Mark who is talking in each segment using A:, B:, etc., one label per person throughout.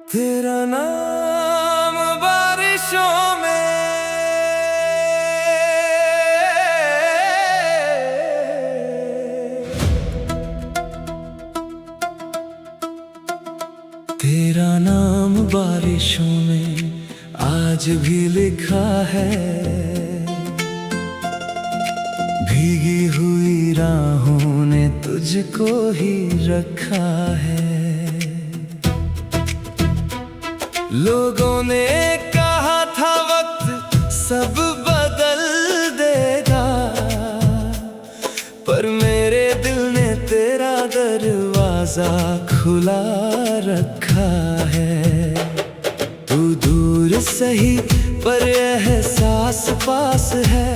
A: तेरा नाम बारिशों में तेरा नाम बारिशों में आज भी लिखा है। भीगी हुई राहों ने तुझको ही रखा है। लोगों ने कहा था वक्त सब बदल देगा, पर मेरे दिल ने तेरा दरवाजा खुला रखा है। तू दूर सही पर एहसास पास है।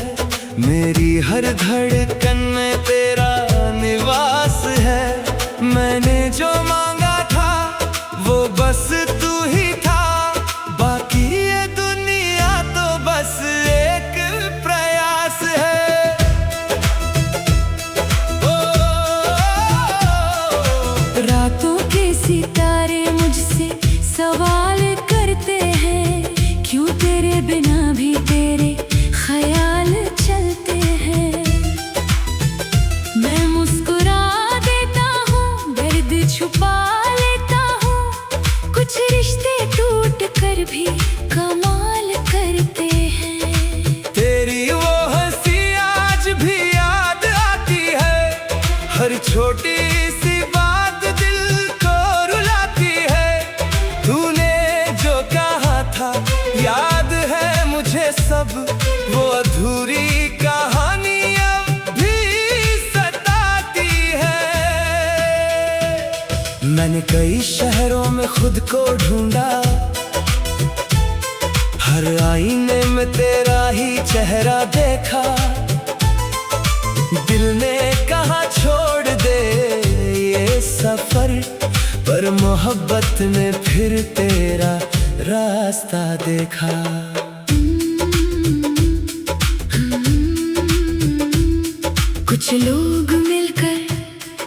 A: मेरी हर धड़कन में तेरा निवास है। मैंने जो मांगा था वो बस तू ही था। बाकी ये दुनिया तो बस एक प्रयास है।
B: रातों के सितारे मुझसे सवाल करते हैं, क्यों तेरे बिना भी तेरे ख्याल चलते हैं। मैं मुस्कुरा देता हूँ, दर्द छुपा लेता हूँ। कुछ रिश्ते टूट कर भी कमाल करते हैं।
A: तेरी वो हंसी आज भी याद आती है। हर छोटी सी बात दिल को रुलाती है। तूने जो कहा था याद है मुझे सब, वो अधूरी कहानी अब भी सताती है। मैंने कई शहरों में खुद को ढूंढा, हर आईने में तेरा ही चेहरा देखा। दिल ने कहा छोड़ दे ये सफर, पर मोहब्बत ने फिर तेरा रास्ता देखा।
B: कुछ लोग मिलकर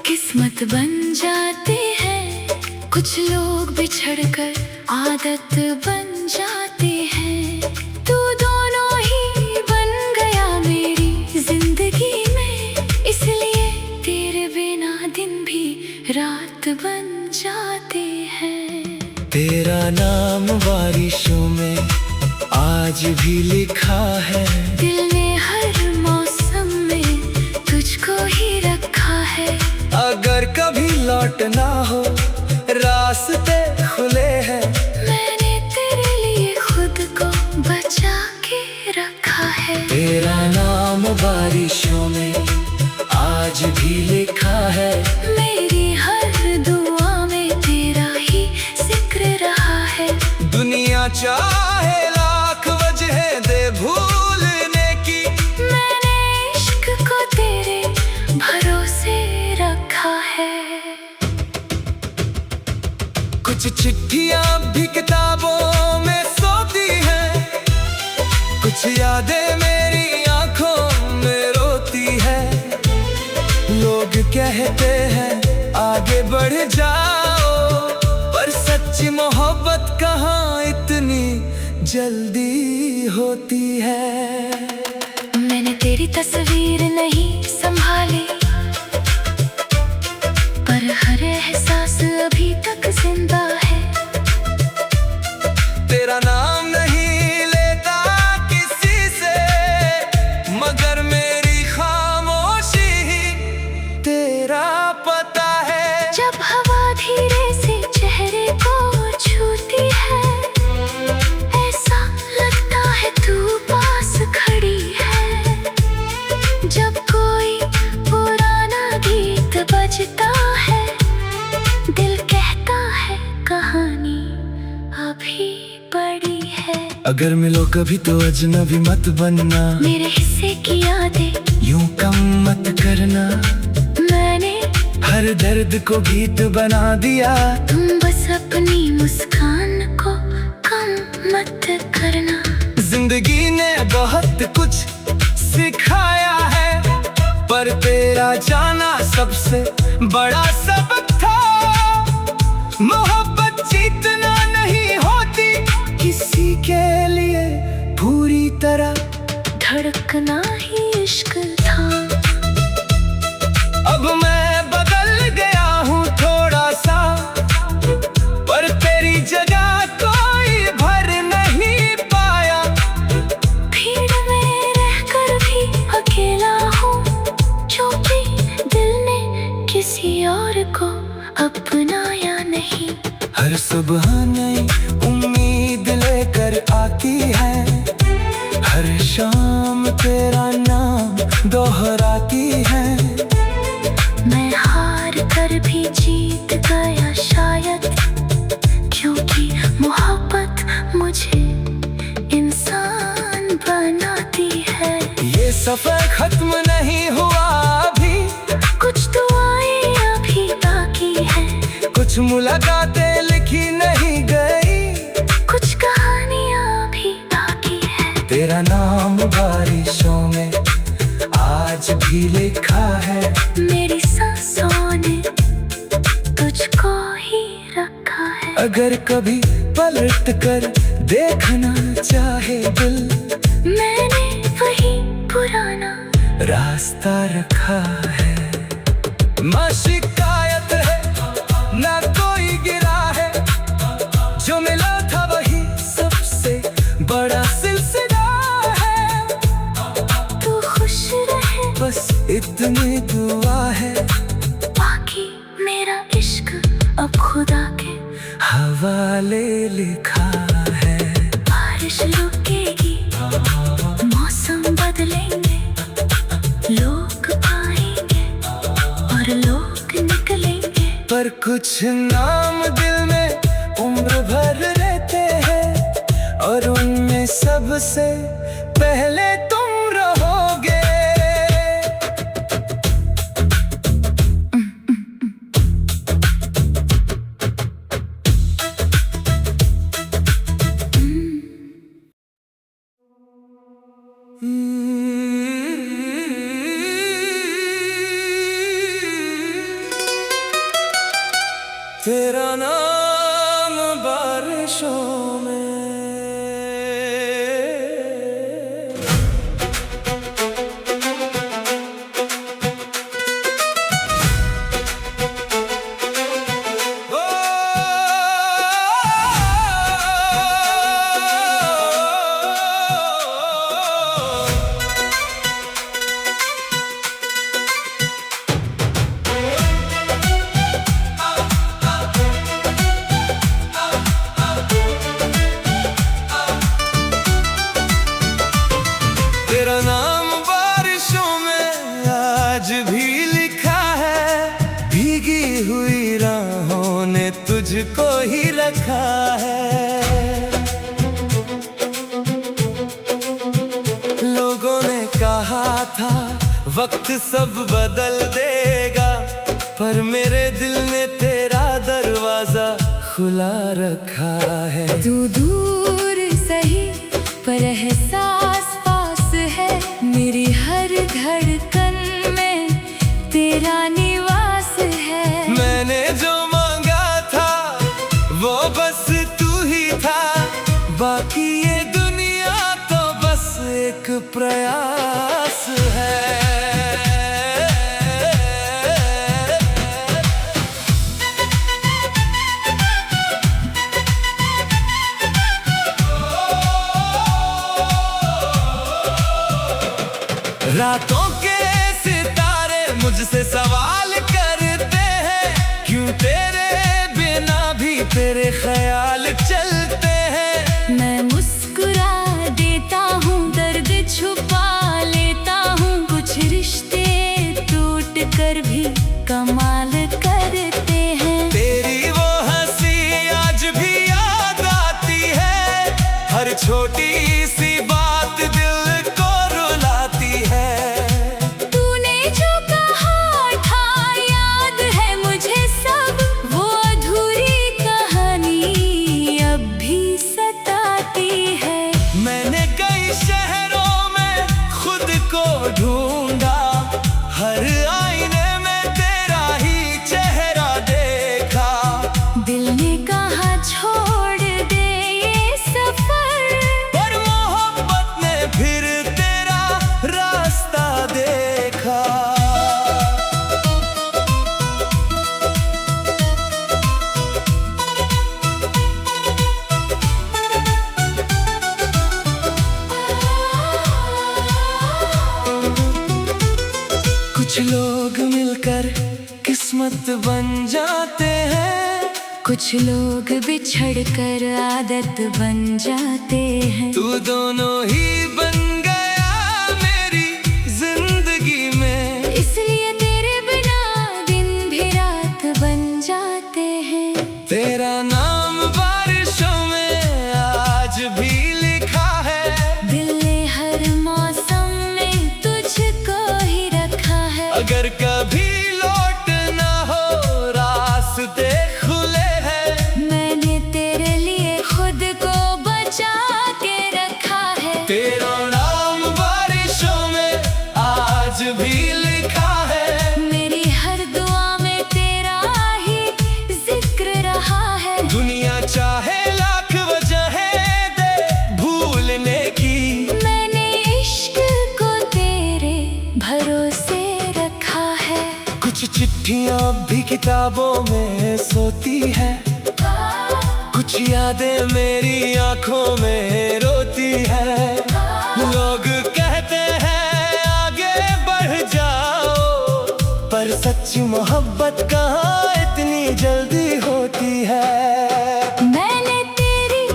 B: किस्मत बन जाते हैं, कुछ लोग बिछड़कर आदत बन जाते हैं। तू दोनों ही बन गया मेरी जिंदगी में, इसलिए तेरे बिना दिन भी रात बन जाते हैं।
A: तेरा नाम बारिशों में आज भी लिखा है।
B: दिल ने हर मौसम में तुझको ही रखा है।
A: अगर कभी लौटना हो रास्ते खुले हैं।
B: मैंने तेरे लिए खुद को बचा के रखा है।
A: तेरा नाम बारिशों में आज भी लिखा है।
B: मेरी हर दुआ में तेरा ही जिक्र रहा है।
A: दुनिया चाहे लाख वजह दे भूलने की,
B: मैंने इश्क को तेरे भरोसे रखा है।
A: कुछ चिट्ठियां भी किताबों में सोती हैं। कुछ यादें मेरी आंखों में रोती है। लोग कहते हैं आगे बढ़ जाओ, पर सच्ची मोहब्बत कहाँ इतनी जल्दी होती है।
B: मैंने तेरी तस्वीर नहीं संभाली, पर हर एहसास अभी तक जिंदा है।
A: तेरा नाम नहीं लेता किसी से, मगर मेरी खामोशी ही तेरा पता है।
B: जब हवा धीरे से चेहरे को छूती है, ऐसा लगता है तू पास खड़ी है। जब कोई पुराना गीत बजता है, दिल कहता है कहानी अभी बड़ी है।
A: अगर मिलो कभी तो अजनबी मत बनना,
B: मेरे हिस्से की यादें
A: यूं कम मत करना।
B: मैंने
A: हर दर्द को गीत बना दिया।
B: तुम बस अपनी मुस्कान को कम मत करना।
A: जिंदगी ने बहुत कुछ सिखाया है, पर तेरा जाना सबसे बड़ा सबक था। मोहब्बत जीतना नहीं
B: धड़कना ही इश्क था।
A: अब मैं बदल गया हूँ थोड़ा सा, पर तेरी जगह कोई भर नहीं पाया।
B: भीड़ में रहकर भी अकेला हूँ, क्योंकि दिल ने किसी और को अपनाया नहीं।
A: हर सुबह नई उम्मीद लेकर आती है, हर शाम तेरा नाम दोहराती है।
B: मैं हार कर भी जीत गया शायद, क्योंकि मोहब्बत मुझे इंसान बनाती है।
A: ये सफर खत्म नहीं हुआ अभी,
B: कुछ दुआएं अभी बाकी है,
A: कुछ मुलाकातें लिखी नहीं गई,
B: कुछ कहानियां भी बाकी है।
A: तेरा नाम बारिशों में आज भी लिखा है,
B: मेरी सांसों ने तुझको ही रखा है।
A: अगर कभी पलट कर देखना चाहे दिल,
B: मैंने वही पुराना
A: रास्ता रखा है। ना शिकायत है ना कोई गिरा है, जो मिला था वही सबसे बड़ा सिलसिला है।
B: तू खुश रहे
A: बस इतनी दुआ है,
B: बाकी मेरा इश्क अब खुदा के
A: हवाले लिखा है।
B: बारिश रुकेगी, मौसम बदलेंगे, लोग आएंगे और लोग निकलेंगे,
A: पर कुछ नाम दिल में उम्र भर रहते हैं, और उनमें सबसे पहले तुम रहोगे। तेरा नाम बारिशों में तेरा नाम बारिशों में आज भी लिखा है, भीगी हुई राहों ने तुझको ही रखा है। लोगों ने कहा था वक्त सब बदल देगा, पर मेरे दिल ने तेरा दरवाजा खुला रखा है।
B: तू दूर सही पर एहसास पास है, मेरी हर धड़कन में तेरा निवास है।
A: मैंने जो मांगा था वो बस तू ही था, बाकी ये दुनिया तो बस एक प्रयास है। रातों के सितारे मुझसे सवाल करते हैं, क्यों तेरे बिना भी तेरे ख्याल चलते हैं।
B: मैं मुस्कुरा देता हूँ, दर्द छुपा लेता हूँ, कुछ रिश्ते टूट कर भी कमाल करते हैं।
A: तेरी वो हंसी आज भी याद आती है, हर छोटी सी बात दिल को रुलाती है।
B: तूने जो कहा था याद है मुझे सब, वो अधूरी कहानी अब भी सताती
A: किस्मत बन जाते हैं।
B: कुछ लोग बिछड़ कर आदत बन जाते हैं।
A: तू दोनों ही बन गया मेरी जिंदगी में,
B: इसलिए तेरे बिना दिन भी रात बन जाते हैं।
A: तेरा नाम बारिशों में आज भी लिखा है।
B: दिल ने हर मौसम में तुझको ही रखा है।
A: अगर कभी लौटना हो रास्ते खुले हैं।
B: मैंने तेरे लिए खुद को बचा के रखा है।
A: तेरा नाम बारिशों में आज भी लिखा है।
B: मेरी हर दुआ में तेरा ही जिक्र रहा है।
A: दुनिया चाहे लाख वजहें दे भूलने की,
B: मैंने इश्क को तेरे भरोसे रखा है।
A: कुछ चिट्ठियां भी किताबों में सोती है। कुछ यादें मेरी आंखों में रोती है। लोग कहते हैं आगे बढ़ जाओ, पर सच्ची मोहब्बत कहाँ इतनी जल्दी होती है।
B: मैंने तेरी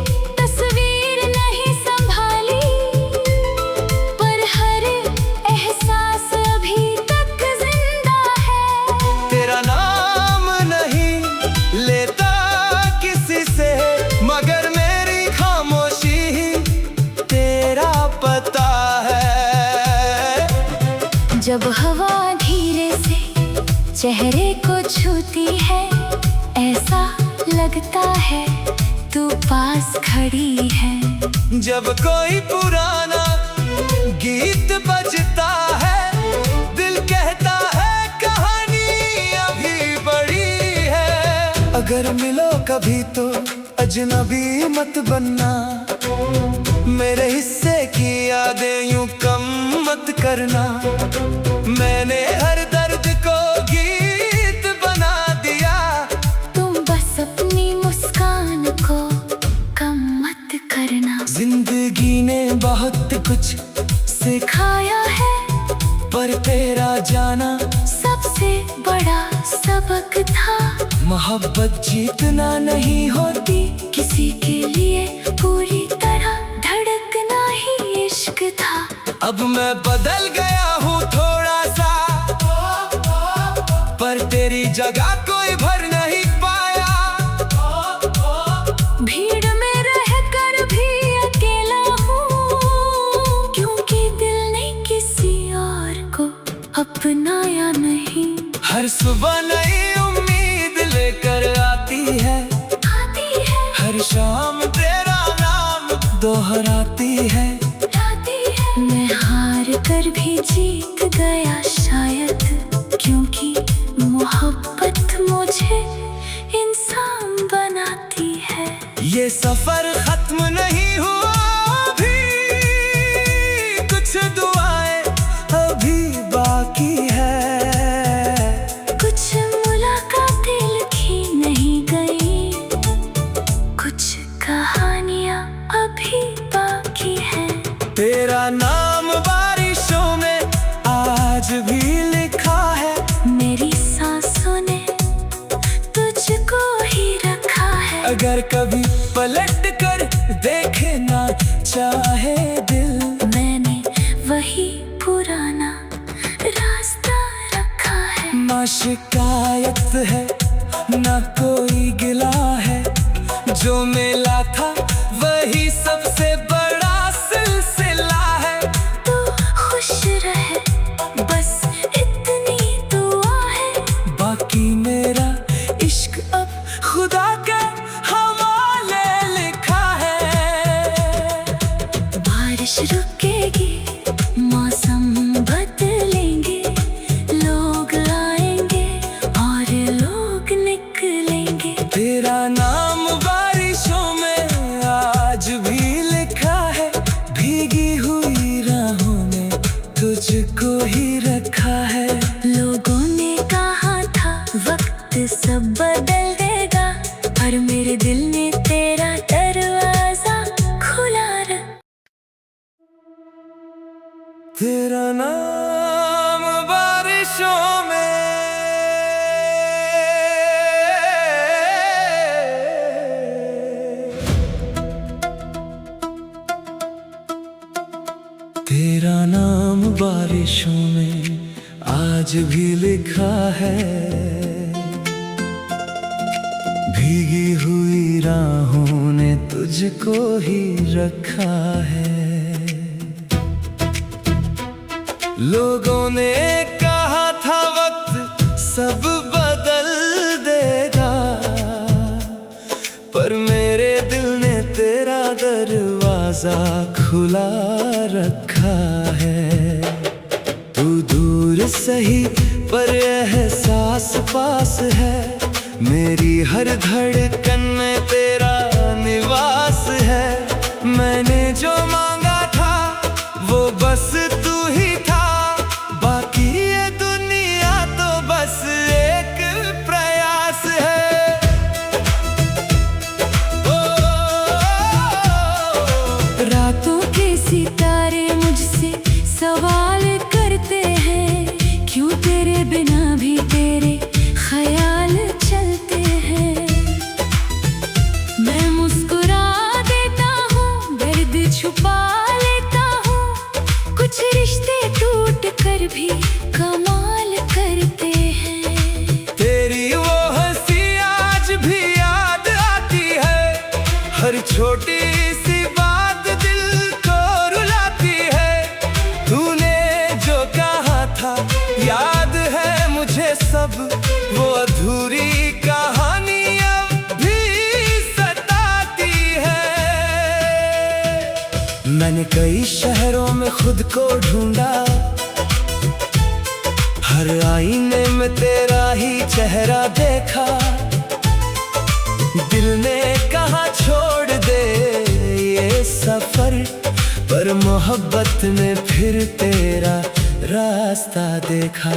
B: तस्वीर नहीं संभाली, पर हर एहसास अभी तक जिंदा है।
A: तेरा नाम नहीं लेता किसी से, मगर मेरी खामोशी ही तेरा पता है।
B: जब हवा धीरे से चेहरे को छूती है, ऐसा लगता है तू पास खड़ी है।
A: जब कोई पुराना गीत बजता है, दिल कहता है कहानी अभी बड़ी है। अगर मिलो कभी तो अजनबी मत बनना, मेरे हिस्से की यादें यूं कम मत करना। मैंने हर दर्द को गीत बना दिया।
B: तुम बस अपनी मुस्कान को कम मत करना।
A: जिंदगी ने बहुत कुछ
B: सिखाया है,
A: पर तेरा जाना
B: सबसे बड़ा सबक था।
A: मोहब्बत जीतना नहीं होती,
B: किसी के लिए पूरी तरह धड़कना ही इश्क था।
A: अब मैं बदल गया हूँ थोड़ा सा, पर तेरी जगह कोई भर नहीं पाया।
B: भीड़ में रहकर भी अकेला हूँ, क्योंकि दिल ने किसी और को अपनाया नहीं।
A: हर सुबह नई उम्मीद लेकर आती है। हर शाम तेरा नाम दोहराती है।
B: मैं हार कर भी जीत गया शायद, क्योंकि मोहब्बत मुझे इंसान बनाती है।
A: ये सफर खत्म नहीं हुआ अभी, कुछ दुआएं अभी बाकी है।
B: कुछ मुलाकातें लिखी नहीं गई, कुछ कहानियां अभी बाकी है।
A: तेरा नाम बारिशों में आज भी लिखा है।
B: मेरी सांसों ने तुझको ही रखा है।
A: अगर कभी पलट कर देखे ना चाहे दिल,
B: मैंने वही पुराना रास्ता रखा है।
A: ना शिकायत है ना कोई गिला है, जो मिला था वही सबसे बड़ा सिलसिला है।
B: तू खुश रहे बस इतनी दुआ है।
A: बाकी मेरा इश्क अब खुदा के हवाले लिखा है।
B: बारिश रुकेगी, मौसम बदलेंगे, लोग आएंगे और लोग निकलेंगे।
A: तेरा नाम बारिशों में आज भी लिखा है। भीगी हुई राहों में तुझको ही रखा है।
B: लोगों ने कहा था वक्त सब बदल देगा, पर मेरे दिल ने तेरा दरवाजा खुला रखा।
A: तेरा नाम बारिशों में बारिशों में आज भी लिखा है, भीगी हुई राहों ने तुझको ही रखा है। लोगों ने कहा था वक्त सब बदल देगा, पर मेरे दिल ने तेरा दरवाजा खुला रखा है। तू दूर सही पर एहसास पास है, मेरी हर धड़कन में तेरा निवास है। मैंने जो मांगा था वो बस तू ही था, बाकी ये दुनिया तो बस एक प्रयास है।
B: रातों के सितारे मुझसे सवाल करते हैं, क्यों तेरे बिना भी तेरे ख्याल चलते हैं। मैं मुस्कुरा देता हूँ, दर्द छुपा लेता हूँ, कुछ रिश्ते टूट कर भी कमाल करते हैं।
A: तेरी वो हंसी आज भी याद आती है, हर छोटी सी बात दिल को रुलाती है। तूने जो कहा था याद है मुझे सब, वो अधूरी कहानी अब भी सताती है। मैंने कई शहरों में खुद को ढूंढा, हर आईने में तेरा ही चेहरा देखा। दिल ने कहा छोड़ दे ये सफर, पर मोहब्बत ने फिर तेरा रास्ता देखा।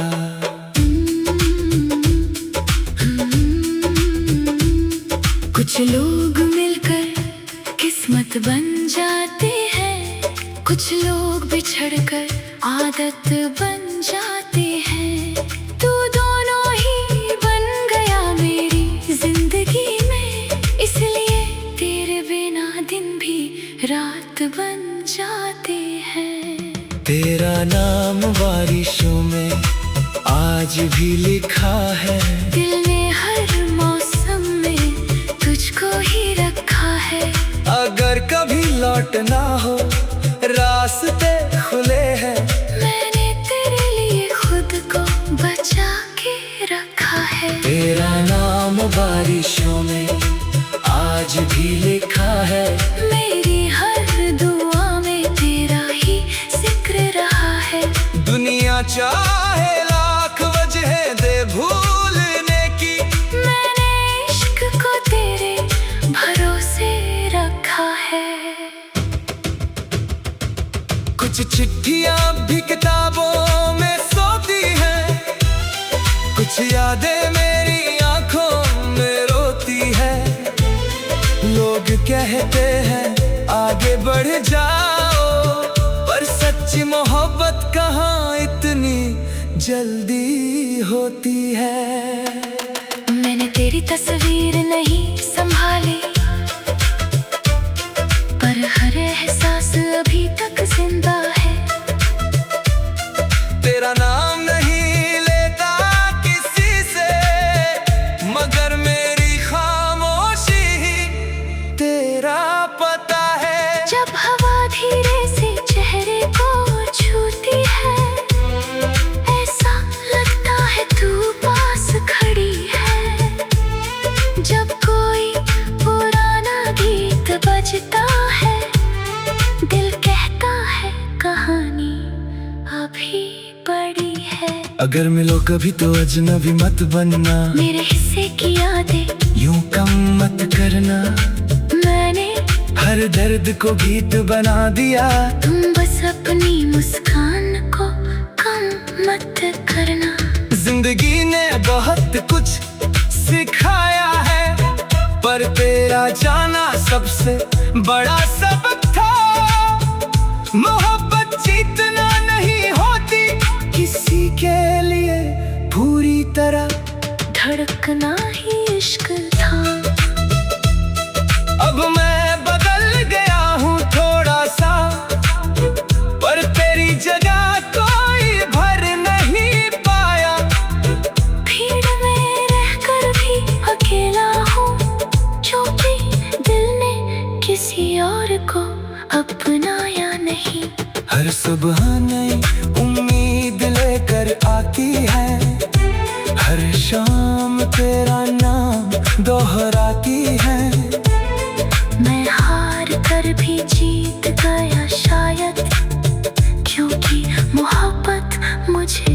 B: कुछ लोग मिलकर किस्मत बन जाते हैं, कुछ लोग बिछड़कर आदत बन जाते हैं। तू दोनों ही बन गया मेरी जिंदगी में, इसलिए तेरे बिना दिन भी रात बन जाते हैं।
A: तेरा नाम बारिशों में आज भी लिखा है,
B: दिल ने हर मौसम में तुझको ही रखा है।
A: अगर कभी लौटना हो रास्ते खुले हैं,
B: मैंने तेरे लिए खुद को बचा के रखा है।
A: तेरा नाम बारिशों में आज भी लिखा है,
B: मेरी हर दुआ में तेरा ही जिक्र रहा है।
A: दुनिया चाहे लाख वजह दे भूलने की,
B: मैंने इश्क को तेरे भरोसे रखा है।
A: कुछ चिट्ठियां भी किताबों में सोती हैं, कुछ यादें मेरी आंखों में रोती है। लोग कहते हैं आगे बढ़ जाओ, पर सच्ची मोहब्बत कहाँ इतनी जल्दी होती है।
B: मैंने तेरी तस्वीर नहीं संभाली, पर हर एहसास अभी तक जिंदा है।
A: तेरा नाम नहीं लेता किसी से, मगर मेरी खामोशी ही तेरा पता है।
B: जब हवा धीरे से चेहरे को छूती है, ऐसा लगता है तू पास खड़ी है। जब कोई पुराना गीत बजता है, दिल कहता है कहानी अभी बड़ी है।
A: अगर मिलो कभी तो अजनबी मत बनना,
B: मेरे हिस्से की यादें
A: यूं कम मत करना।
B: मैंने
A: हर दर्द को गीत बना दिया,
B: तुम बस अपनी मुस्कान को कम मत करना।
A: जिंदगी ने बहुत कुछ सिखाया है, पर तेरा जाना सबसे बड़ा सबक था। मोहब्बत जीतना नहीं होती किसी के लिए पूरी तरह,
B: धड़कना ही इश्क था।
A: अब मैं बदल गया हूँ थोड़ा सा, पर तेरी जगह को
B: प्यार को अपनाया नहीं।
A: हर सुबह नई उम्मीद लेकर आती है, हर शाम तेरा नाम दोहराती है।
B: मैं हार कर भी जीत गया शायद, क्योंकि मोहब्बत मुझे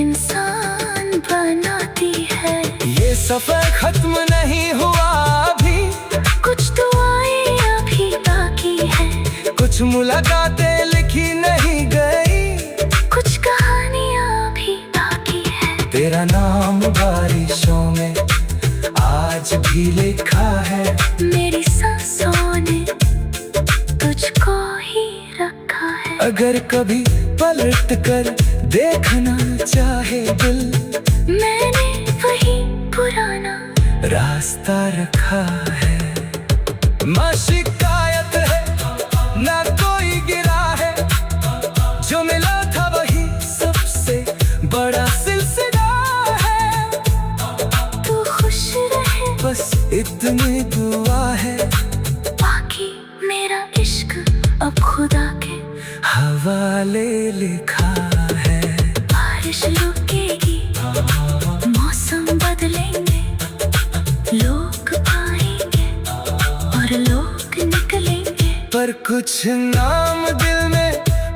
B: इंसान बनाती है।
A: ये सफर खत्म नहीं हुआ अभी,
B: कुछ दुआएं अभी बाकी है,
A: कुछ मुलाकातें लिखी नहीं गई,
B: कुछ कहानियां भी बाकी है।
A: तेरा नाम बारिशों में आज भी लिखा है,
B: मेरी सांसों ने तुझको ही रखा है।
A: अगर कभी पलट कर देखना चाहे दिल,
B: मैंने वही पुराना
A: रास्ता रखा है। ना शिकायत है ना कोई गिरा है, जो मिला था वही सबसे बड़ा सिलसिला है।
B: तू खुश रहे
A: बस इतनी दुआ है,
B: बाकी मेरा इश्क अब खुदा के
A: हवाले लिखा है।
B: बारिश रुकेगी, मौसम बदलेंगे, लोग आएंगे और लोग निकलेंगे,
A: पर कुछ नाम दिल में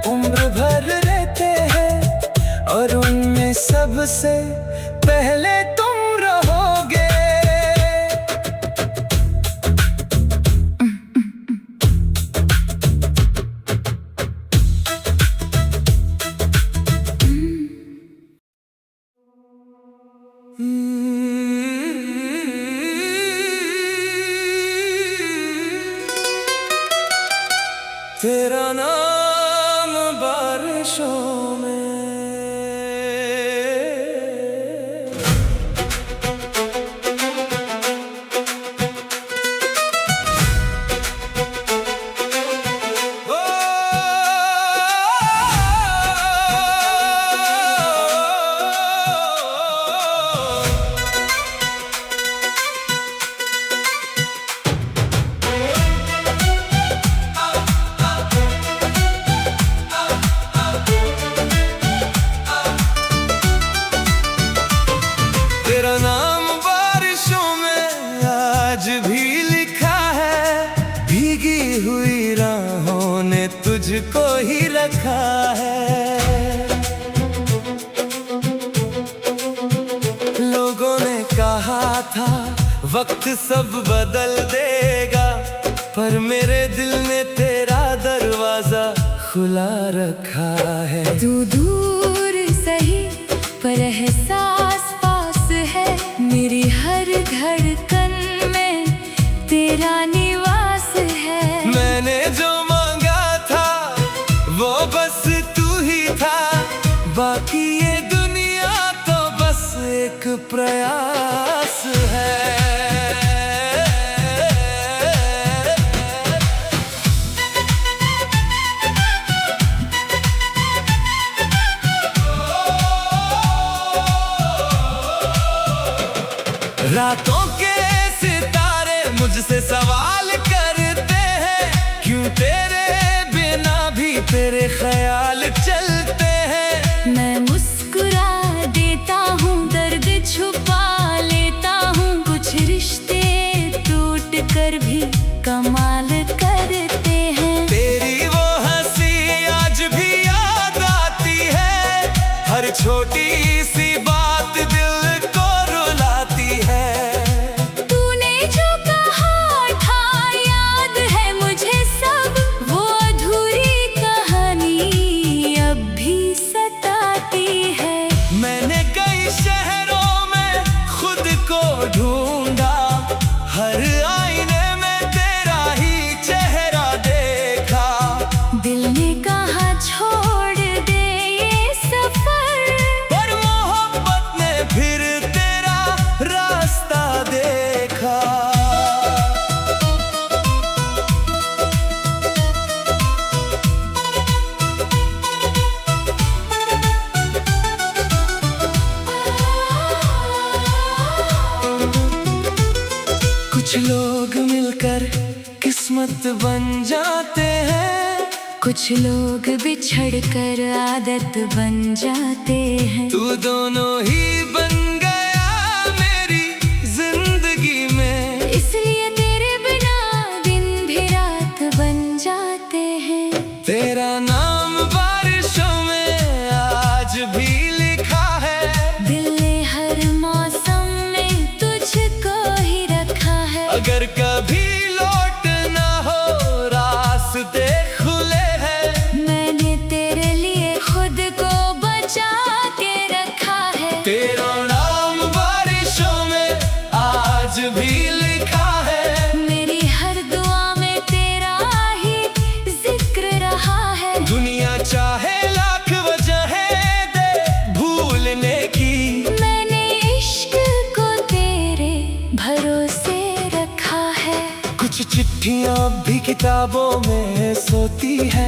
A: उम्र भर रहते हैं, और उनमें सबसे पहले तुम रहोगे। तेरा नाम बारिशों में तेरा नाम बारिशों में आज भी लिखा है, भीगी हुई राहों ने तुझको ही रखा है। लोगों ने कहा था वक्त सब बदल देगा, पर मेरे दिल ने तेरा दरवाजा खुला रखा है।
B: तू दूर सही पर एहसास पास है, मेरी हर धड़कन में तेरा निवास है।
A: मैंने जो मांगा था वो बस तू ही था, बाकी ये दुनिया तो बस एक प्रयास है। रातों के सितारे मुझसे सवाल करते हैं, क्यों तेरे बिना भी तेरे ख्याल चलते हैं।
B: मैं मुस्कुरा देता हूँ, दर्द छुपा लेता हूँ, कुछ रिश्ते टूट कर भी कमाल करते हैं।
A: तेरी वो हंसी आज भी याद आती है, हर छोटी सी बात दिल को रुलाती है।
B: तूने जो कहा था याद है मुझे सब, वो अधूरी कहानी अब भी सताती है।
A: मैंने कई शहरों में खुद को ढूंढा, हर आईने में तेरा ही चेहरा देखा।
B: दिल ने कहा छोड़ दे ये सफर,
A: पर मोहब्बत ने फिर तेरा रास्ता देखा। कुछ लोग मिलकर किस किस्मत बन जाते हैं।
B: कुछ लोग बिछड़ कर आदत बन जाते हैं।
A: तू दोनों ही बन गया मेरी जिंदगी में,
B: इसलिए तेरे बिना दिन भी रात बन जाते हैं।
A: तेरा नाम बारिशों में आज भी लिखा है।
B: दिल ने हर मौसम में तुझको ही रखा है।
A: अगर कभी लौटना हो रास्ते खुले हैं।
B: मैंने तेरे लिए खुद को बचा के रखा है।
A: तेरा नाम बारिशों में आज भी लिखा है।
B: मेरी हर दुआ में तेरा ही जिक्र रहा है।
A: दुनिया चाहे लाख वजहें दे भूलने की,
B: मैंने इश्क को तेरे भरोसे रखा है।
A: कुछ चिट्ठियां भी किताबों में सोती है।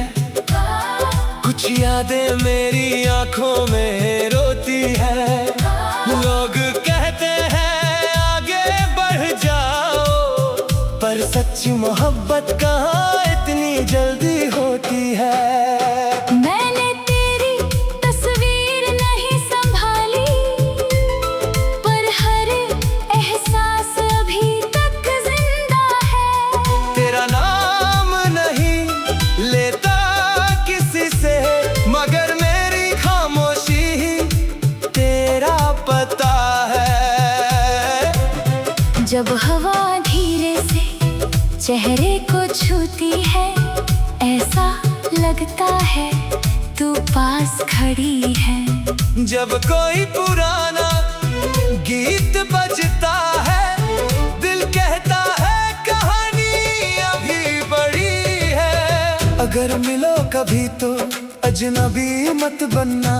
A: कुछ यादें मेरी आंखों में रोती है। लोग कहते हैं आगे बढ़ जाओ, पर सच्ची मोहब्बत कहाँ इतनी जल्दी होती है।
B: मैंने तेरी तस्वीर नहीं संभाली, पर हर एहसास अभी तक जिंदा है।
A: तेरा नाम नहीं लेता किसी से, मगर मेरी खामोशी ही तेरा पता है।
B: जब हवा धीरे से चेहरे को छूती है, ऐसा लगता है तू पास खड़ी है।
A: जब कोई पुराना गीत बजता है, दिल कहता है कहानी अभी बड़ी है। अगर मिलो कभी तो अजनबी मत बनना,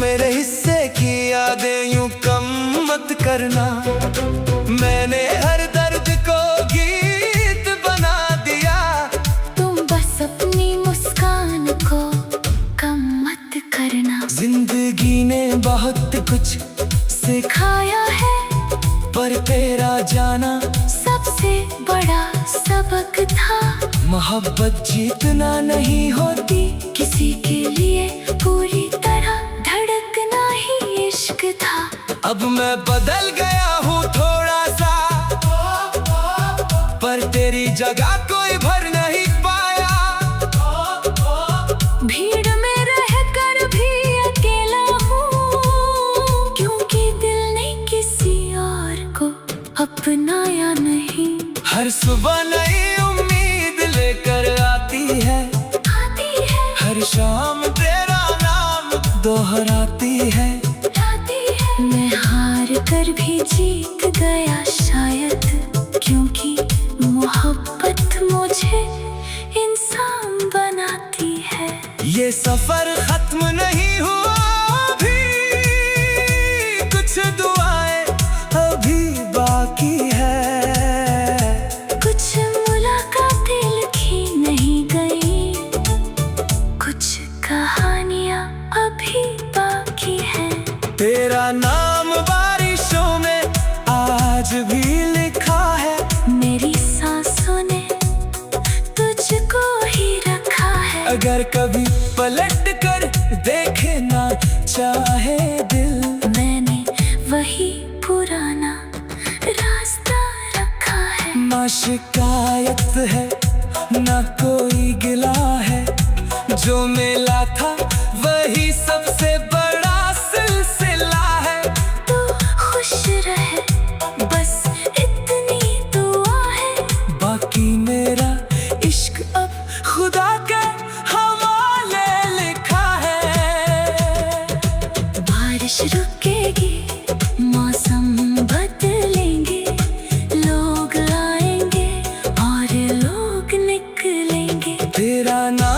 A: मेरे हिस्से की यादें यूं कम मत करना। मैंने हर दर्द को गीत बना दिया।
B: तुम बस अपनी मुस्कान को कम मत करना।
A: जिंदगी ने बहुत कुछ
B: सिखाया है,
A: पर तेरा जाना
B: सबसे बड़ा सबक था।
A: मोहब्बत जीतना नहीं होती,
B: किसी के लिए पूरी तरह धड़कना ही इश्क था।
A: अब मैं बदल गया हूँ थोड़ा सा, पर तेरी जगह कोई भर नहीं पाया।
B: भीड़ में रहकर भी अकेला हूँ, क्योंकि दिल ने किसी और को अपनाया नहीं।
A: हर सुबह नई उम्मीद लेकर आती है। हर शाम तेरा नाम दोहराती है।
B: मैं हार कर भी जीत गया शायद, क्योंकि मोहब्बत मुझे इंसान बनाती है।
A: ये सफर खत्म नहीं हुआ अभी, कुछ दुआएं अभी बाकी है।
B: कुछ मुलाकातें लिखी नहीं गई, कुछ कहानियां अभी बाकी है।
A: तेरा नाम बारिशों में आज भी लिखा है।
B: मेरी सांसों ने तुझको ही रखा है।
A: अगर कभी पलट कर देखे ना चाहे दिल,
B: मैंने वही पुराना रास्ता रखा है।
A: ना शिकायत है ना कोई गिला है, जो मिला था वही सबसे बड़ा सिलसिला है।
B: तू खुश रहे बस इतनी दुआ है,
A: बाकी मेरा इश्क अब खुदा के हवाले लिखा है।
B: बारिश रुकेगी, मौसम बदलेंगे, लोग आएंगे और लोग निकलेंगे।
A: तेरा नाम